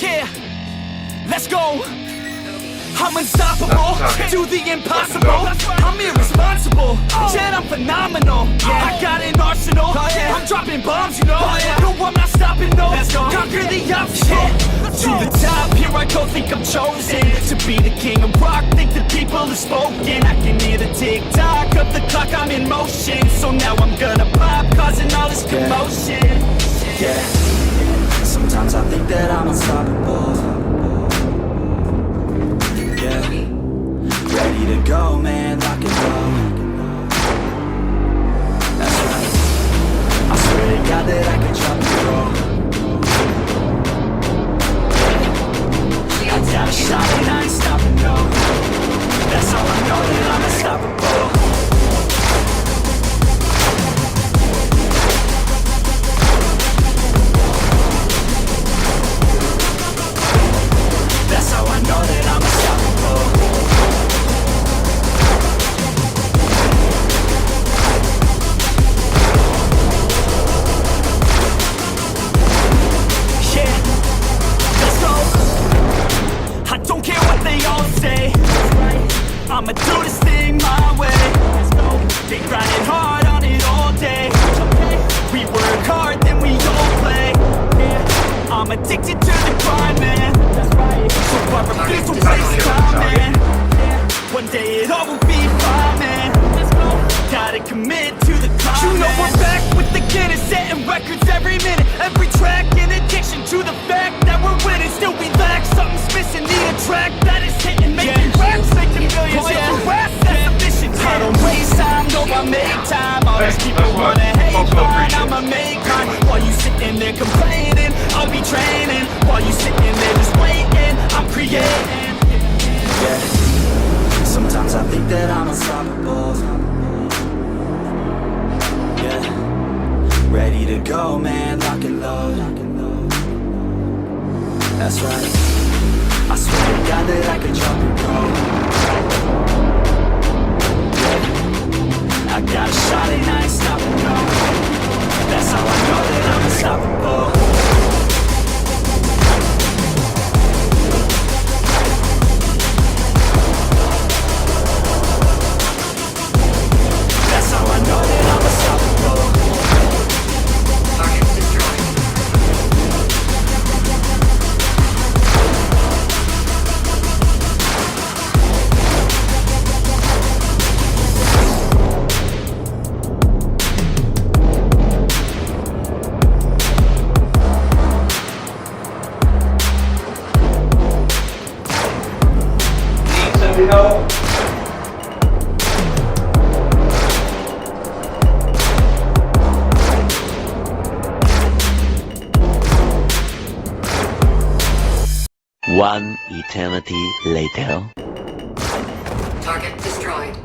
Yeah, let's go. I'm unstoppable, do the impossible. I'm irresponsible, yet I'm phenomenal. I got an arsenal, I'm dropping bombs, you know. No, I'm not stopping, no. Conquer the obstacle. To the top, here I go, think I'm chosen to be the king of rock, think the people have spoken. I can hear the tick-tock of the clock, I'm in motion. So now I'm gonna pop, causing all this commotion. Yeah, sometimes I think that I'm unstoppable. Yeah, ready to go, man, lock and load. That's right, I swear to God that I can drop and roll. I got a shot and I ain't stopping, no. That's how I know that I'm unstoppable. That's how I know that I'm unstoppable. Yeah, let's go. I don't care what they all say, I'ma do this thing my way. Let's go. They grinding hard on it all day. We work hard, then we all play. Yeah. I'm addicted to the grind, man. So I refuse to waste time, man. One day it all will be fine, man. Gotta commit to the climb. You know we're back with the Guinness, setting records every minute, every track. In addition to the fact that we're winning, still we lack something's missing. Need a track that is hitting, making raps, making millions. Raps, that's the mission. I don't waste time, no, I make time. All these people wanna hate mine, I'ma make mine. While you sitting there complaining, I'll be training. While you sitting there just waiting, I'm creating. Yeah, sometimes I think that I'm unstoppable. Yeah, ready to go, man, lock and load. That's right, I swear to God that I can drop and go. Yeah, I got a shot and I ain't stopping, no. That's how I know that I'm unstoppable. That's how I know that I'm unstoppable. Target destroyed. Need some help? One eternity later. Target destroyed.